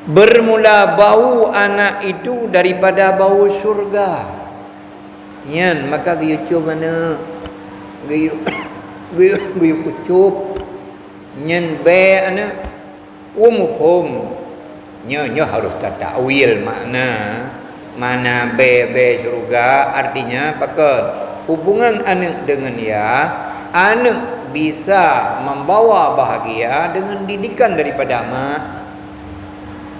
Bermula bau anak itu daripada bau syurga. Yan, maka giyucu mana? Giyu kucup. Yan be anak umupum. Nya harus takwil mana be syurga, artinya pakai hubungan anak dengan ya, anak bisa membawa bahagia dengan didikan daripada mak.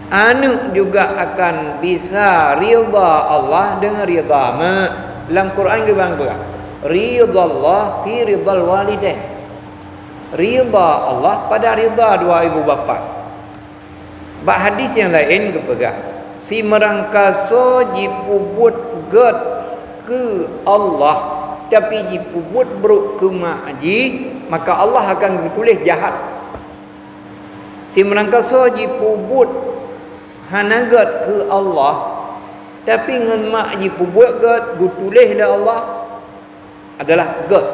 Anak juga akan bisa ridha Allah dengan ridha mak. Dalam Quran dia bilang ridha Allah fi ridhal walidain. Ridha Allah pada ridha dua ibu bapa. Bak hadis yang lain kepegang si merangkaso jipubut god ke Allah tapi jipubut beruk ke mak ji, maka Allah akan tulis jahat. Si merangkaso jipubut hanagat ke Allah tapi ngan mak jipubut god gu tulis dah Allah adalah god.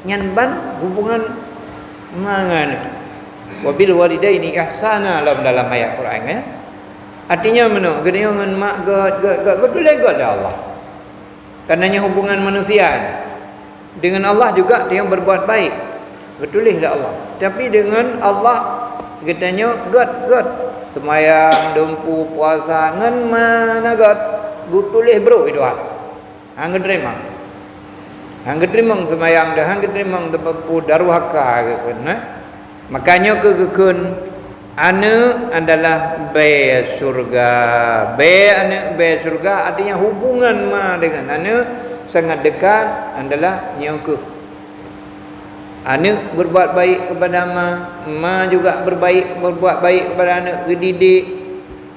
Nyan ban hubungan mangan wabil walidaini ihsana dalam ayat Quran ya. Artinya mana? Gede dengan mak god tulis god dah Allah. Karenanya hubungan manusia dengan Allah juga dia berbuat baik. Betulihlah Allah. Tapi dengan Allah katanya god semayang dempu puasa ngan mana god gutulih bro itu hang terima. Hang terima semayang dah hang terima tempat pu daruhaka kan. Makanya kekekun anu adalah be surga. Be surga artinya hubungan ma dengan anu sangat dekat adalah nyauke. Anu berbuat baik kepada ma juga berbuat baik kepada anak didik.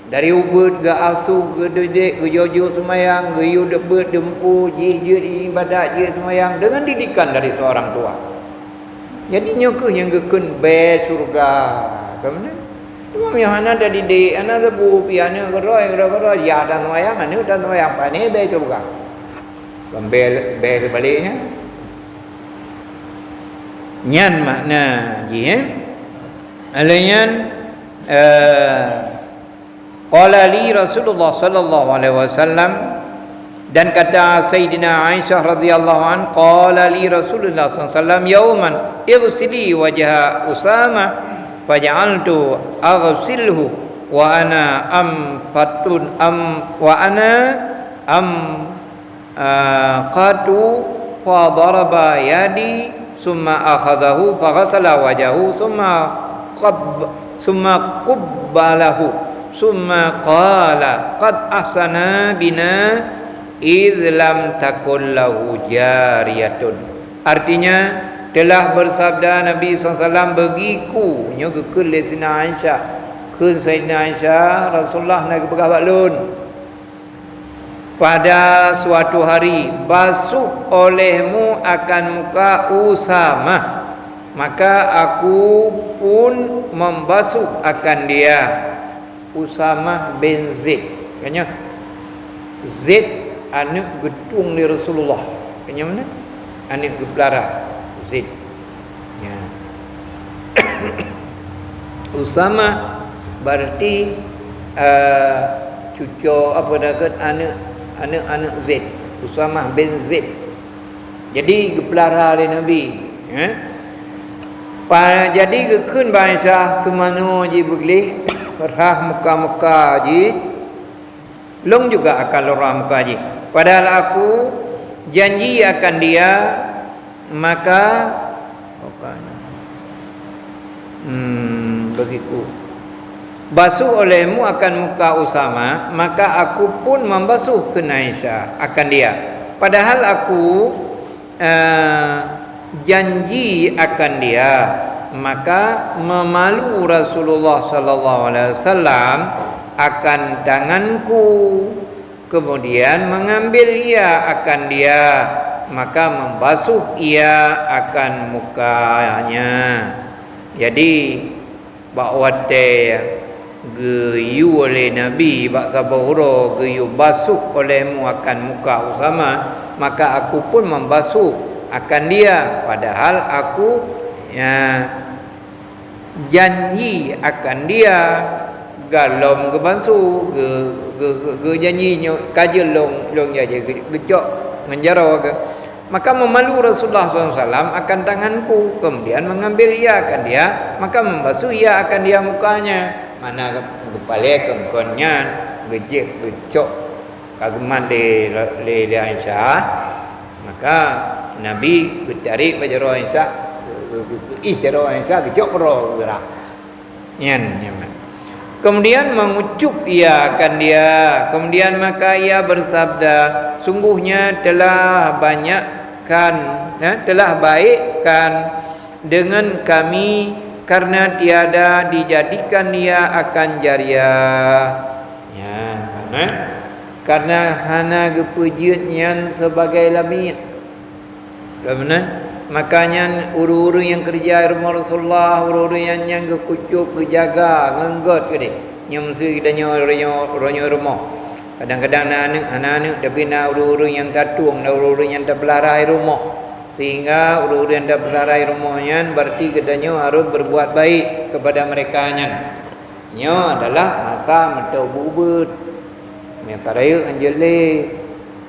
Dari ubud ke asuh ke didik ke jojo semayang ke yu debet dempu ji ibadat ji semayang dengan didikan dari seorang tua. Jadi nyauke yang kekun be surga. Kemudian cuma yang anak dah didik, anak sebu piano keroi ya dan wayang, anu dan wayang pani be surga. Be sebaliknya. Nyan makna ji alaiyan qala li Rasulullah sallallahu alaihi wasallam dan kata Sayyidina Aisyah radhiyallahu an qala li Rasulullah sallallahu alaihi wasallam yauman ighsili wajha Usama faj'altu aghsilhu wa ana qatu fa daraba yadi summa akhadahu fa ghasala wajahu summa qubbalahu summa qala qad ahsana bina idh lam takul lahu jariyatun. Artinya telah bersabda Nabi SAW begiku nya kekul Sayyidina Aisyah kun Sayyidina Aisyah Rasulullah nak pegah baklun pada suatu hari basuh olehmu akan muka Usama, maka aku pun membasuh akan dia. Usama bin Zaid kanya Zaid anak gedung di Rasulullah kanya mana anak gepelara Zaid ya. Usama berarti cucu apa dekat anak Zaid, Usama bin Zaid. Jadi gepelara oleh Nabi ya. Jadi kekun bangsa semano ji beglih berhah muka-muka ji long juga akan lorah muka ji. Padahal aku janji akan dia, maka bagiku basuh olehmu akan muka Usama, maka aku pun membasuh ke Aisyah akan dia. Padahal aku janji akan dia, maka memalu Rasulullah sallallahu alaihi wasallam akan tanganku, kemudian mengambil ia akan dia, maka membasuh ia akan mukanya. Jadi bakwate geyu oleh Nabi bak sabahuro geyu basuh olehmu akan muka Usama, maka aku pun membasuh akan dia, padahal aku janji akan dia galom ke bansu ke janji kaja long jaja gecok ngenjaro ke, maka memalu Rasulullah SAW akan tanganku, kemudian mengambil ia akan dia, maka membasuh ia akan dia mukanya. Mana kepala kengkonnya gejek gecok kageman le Aisyah, maka Nabi tarik baju Aisyah jero Aisyah gecok pro gerak nyan. Kemudian mengucup ia akan dia, kemudian maka ia bersabda, sungguhnya telah banyakkan, telah baikkan dengan kami karena tiada dijadikan dia akan jariah. Ya, karena hana gepujian yang sebagai lamit. Benar? Makanya uru-uru yang kerja rumah Rasulullah, uru-uru yang kekucup, kejaga, ngenggot ke dia. Yang mesti kita ronyo rumah. Kadang-kadang anak-anak tapi nak uru-uru yang tatung, uru-uru yang tak pelarai rumah. Sehingga uru-uru yang tak pelarai rumahnya berarti katanya harus berbuat baik kepada mereka nya. Nya adalah masa mata bubut. Mereka raya anjele.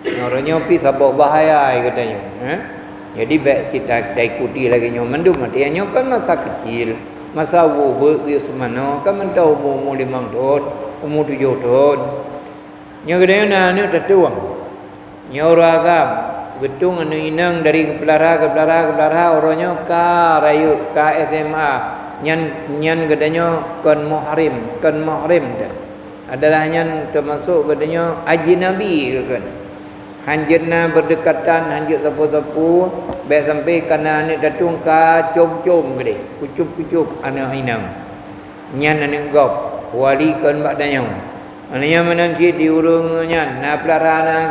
Nyornya pi sabok bahaya katanya. Jadi baik kita ikuti lagi nyo mendum dia kan masa kecil, masa wubuk dia semana kan mentau umur 5 tahun, umur 7 tahun. Nyo kadang ni tertuang. Nyo ragam betung anu inang dari kepelara orangnya ka rayu ka SMA nyan gadanya kon muhrim dah. Adalah nyan termasuk gadanya haji Nabi kan. Hanjirna berdekatan, hanjir sapu-sapu, baik sampai kana ni datung ka com-com gede, kucup-kucup anak inang. Nyan anak gop, wali kan bakdanya. Ananya menangki diurung nyan, na pelara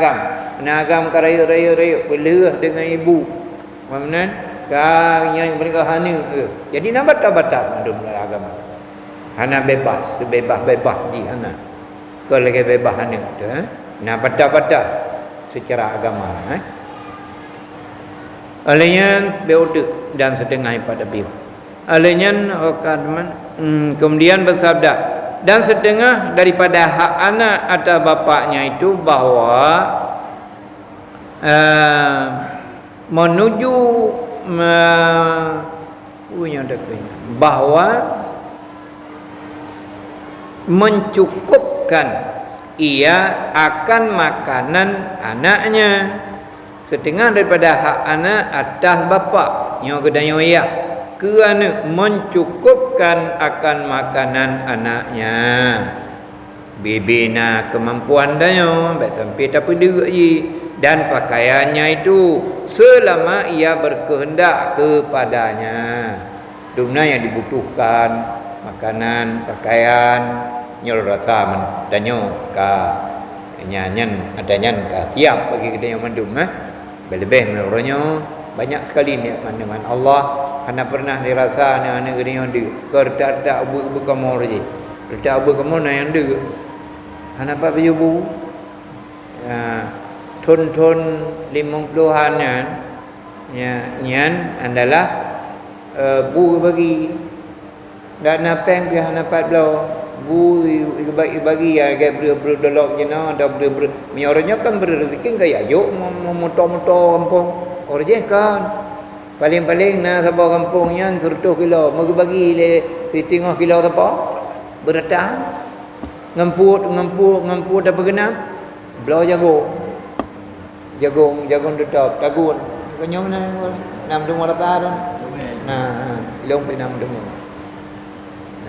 anagam ka rayu peleh dengan ibu. Mana? Ka nyan mereka hanu. Jadi nak batas-batas mandum agama. Hana bebas, sebebas-bebas di hana. Kau lagi bebas hanu tu, na batas-batas secara agama. Alanya beuduk dan setengah pada biu. Alanya kemudian bersabda, dan setengah daripada hak anak atau bapaknya itu bahawa menuju bahawa mencukupkan ia akan makanan anaknya, setengah daripada hak anak atas bapa nyo kedanyo ia kerana mencukupkan akan makanan anaknya. Bibina kemampuan danyo baik sampai tapi diri dan pakaiannya itu selama ia berkehendak kepadanya. Dumna yang dibutuhkan makanan, pakaian nyol rasa danyo ka nyanyan adanya ka siap bagi kita yang mendum lebih menurutnya banyak sekali nikmat-nikmat Allah hana pernah dirasa anak-anak kita yang di kerdak abu kamar je kerdak abu kamar na yang de hana apa bu ton 50-an ya nyan adalah bu bagi dan napeng ke hana 14 bu bagi ya gaya berdolok jena ada menyornya kan berrezeki gaya yuk motor kampung orje kan paling na sabah kampungnya 100 kilo mau bagi le 30 kilo apa beratang ngemput apa kena belau jagung tetap tagun kenyom na 6 rata tu nah long pe 6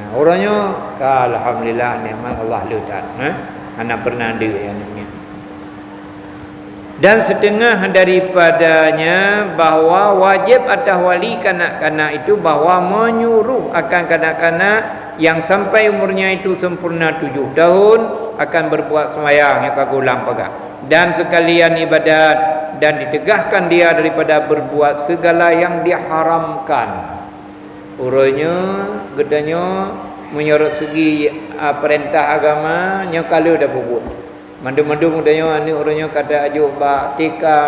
orangnya alhamdulillah nikmat Allah lutat anak pernah ada anaknya. Dan setengah daripadanya bahawa wajib atas wali kanak-kanak itu bahawa menyuruh akan kanak-kanak yang sampai umurnya itu sempurna 7 tahun akan berbuat sembahyang yang kagulang pagak dan sekalian ibadat dan ditegahkan dia daripada berbuat segala yang diharamkan. Uranya gedanya menyorot segi perintah agama nya kalau dah bubut. Mandung-mandung udahnya ni uranya kata ajuk bak tika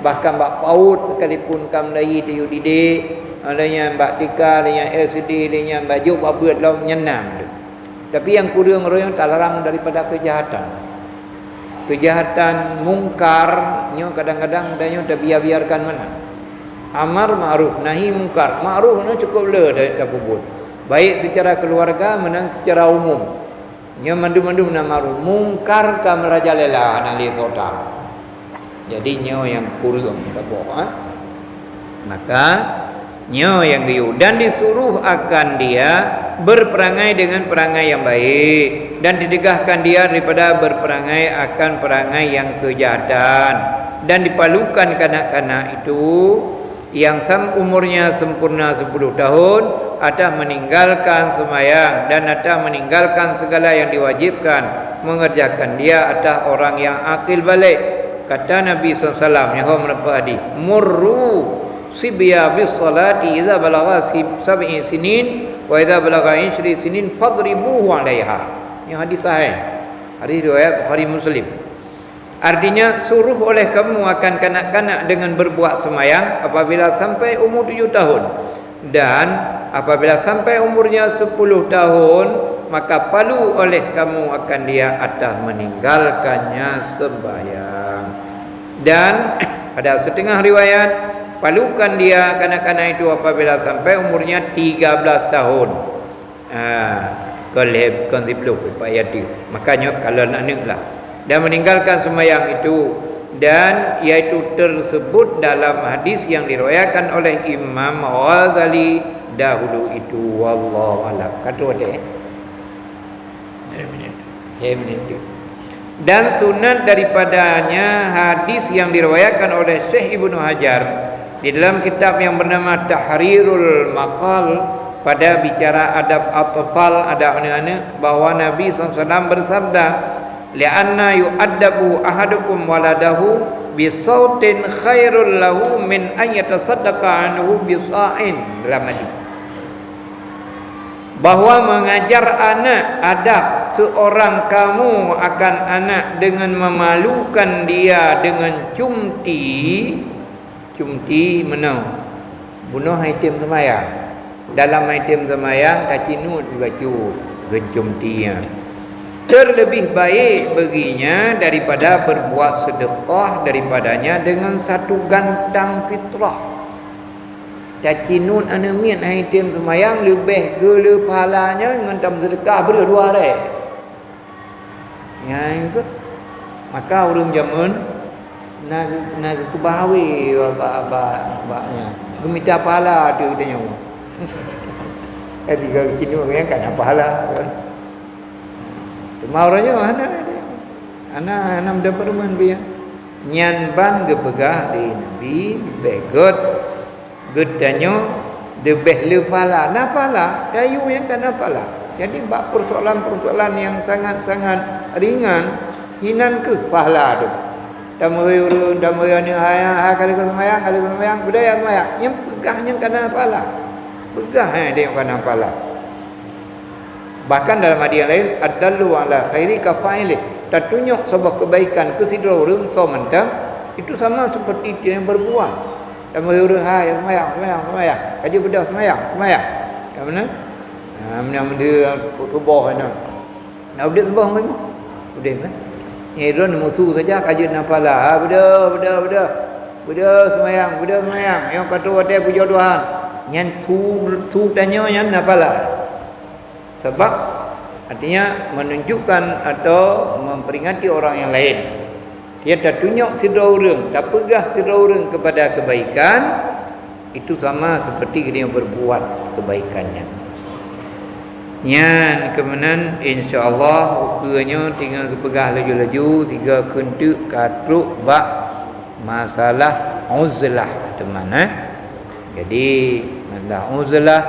bahkan bak paut sekalipun kam dai dia didik adanya bak tika adanya LCD adanya baju bak beut lau nyenam tu. Tapi yang kurang royong tak larang daripada kejahatan. Kejahatan mungkar nyo kadang-kadang danyo dah biar-biarkan mana. Amar ma'ruf nahi mungkar. Ma'ruf no cukup le dah kubut. Baik secara keluarga menang secara umum. Nyo mandu-mandu na ma'ruf. Mungkar ka merajalela na li sota. Jadi nyo yang kurang tak boleh. Maka nyo yang diu dan disuruh akan dia berperangai dengan perangai yang baik dan didegahkan dia daripada berperangai akan perangai yang kejahatan dan dipalukan kanak-kanak itu yang umurnya sempurna 10 tahun ada meninggalkan sembahyang dan ada meninggalkan segala yang diwajibkan mengerjakan dia ada orang yang akil balik. Kata Nabi SAW yang merupakan hadis, murru sibya bis salati idza balagha 7 sinin wa idza balagha 20 sinin fadribuhu 'alaiha. Yang hadis sahih. Hadis riwayat Bukhari Muslim. Artinya suruh oleh kamu akan kanak-kanak dengan berbuat sembahyang apabila sampai umur 7 tahun dan apabila sampai umurnya 10 tahun maka palu oleh kamu akan dia atas meninggalkannya sembahyang. Dan ada setengah riwayat palukan dia kanak-kanak itu apabila sampai umurnya 13 tahun. Keleb konsiplu payati. Makanya kalau nak niklah dan meninggalkan sembahyang itu dan iaitu tersebut dalam hadis yang diriwayatkan oleh Imam Ghazali dahulu itu wallahu alam. Kata dia dan sunat daripadanya hadis yang diriwayatkan oleh Syekh Ibnu Hajar di dalam kitab yang bernama Tahrirul Maqal pada bicara adab atfal ada anak-anak bahwa Nabi SAW bersabda li'anna yu'addabu ahadukum waladahu bisautin khairul lahu min an yatasaddaqa anhu bisa'in dalam hadis bahwa mengajar anak adab seorang kamu akan anak dengan memalukan dia dengan cumti menang bunuh item sembahyang dalam item sembahyang tak cinut dibaca gencumtinya terlebih baik baginya daripada berbuat sedekah daripadanya dengan satu gantang fitrah. Cacinun anamin item semayang lebih gele pahalanya dengan tam sedekah berdua hari. Yang ke maka orang zaman nak kebahawi abah-abahnya. Gemita pahala tu dia nyawa. Tiga cinun yang kan pahala kan. Mau orangnya mana dia? Anak dapat rumah dia. Nyan ban gepegah di Nabi begot gedanyo debeh le pala na pala kayu yang kana pala. Jadi bab persoalan-persoalan yang sangat-sangat ringan hinan ke pahala tu. Damurun damurun haya kali sembahyang budaya sembahyang yang pegahnya kana pala. Pegah dia kana pala. Bahkan dalam hadis yang lain adallu ala khairi kafaili tertunjuk sebuah kebaikan ke sidra orang so mentang itu sama seperti dia yang berbuat dan orang yang sembahyang kaji bedah sembahyang kat mana dia tubuh nak dia tubuh mana udah kan ni ron musuh saja kaji nafala bedah sembahyang yang kata ada puja Tuhan yang su tanya yang nafala. Sebab artinya menunjukkan atau memperingati orang yang lain. Dia dah tunjuk sidra orang, dah pegah sidra orang kepada kebaikan, itu sama seperti dia berbuat kebaikannya. Nyan kemudian insya-Allah ukanya tinggal pegah laju-laju sehingga kentuk katruk bab masalah uzlah teman Jadi masalah uzlah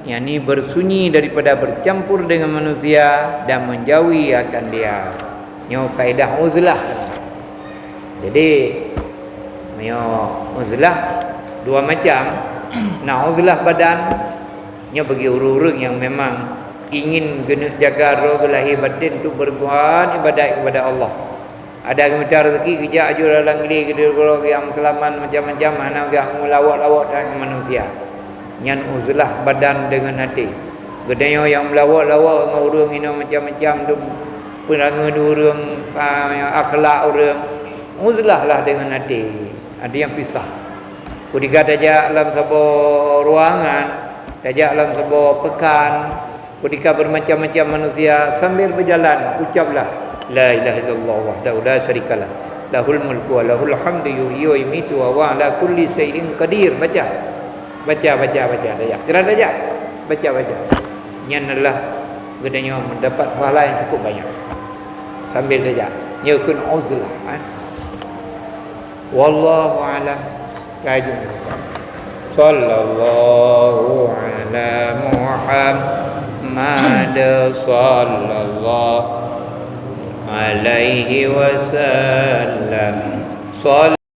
yang ini bersunyi daripada bercampur dengan manusia dan menjauhi akan dia. Nyo faedah uzlah. Jadi nyo uzlah dua macam. Nah uzlah badan nyo bagi orang-orang yang memang ingin kena jaga roh lahir batin untuk berbuat ibadat kepada Allah. Ada minta rezeki kerja ajur dalam gili kedua yang selamat macam-macam anak yang melawak-lawak dengan manusia. Yang uzlah badan dengan hati. Gedanya yang melawak-lawak dengan orang ini macam-macam tu perangai orang akhlak orang uzlah lah dengan hati. Ada yang pisah. Ketika tajak dalam sebuah ruangan, tajak dalam sebuah pekan, ketika bermacam-macam manusia sambil berjalan ucaplah la ilaha illallah wahdahu la syarikalah lahul mulku wa lahul hamdu yuhyi wa yumiitu wa huwa ala kulli syai'in qadir. Baca tajak. Kira tajak. Baca. Nyanlah gedanya mendapat pahala yang cukup banyak. Sambil tajak. Nyakun uzlah. Wallahu a'lam. Kajian. Sallallahu ala Muhammad sallallahu alaihi wasallam.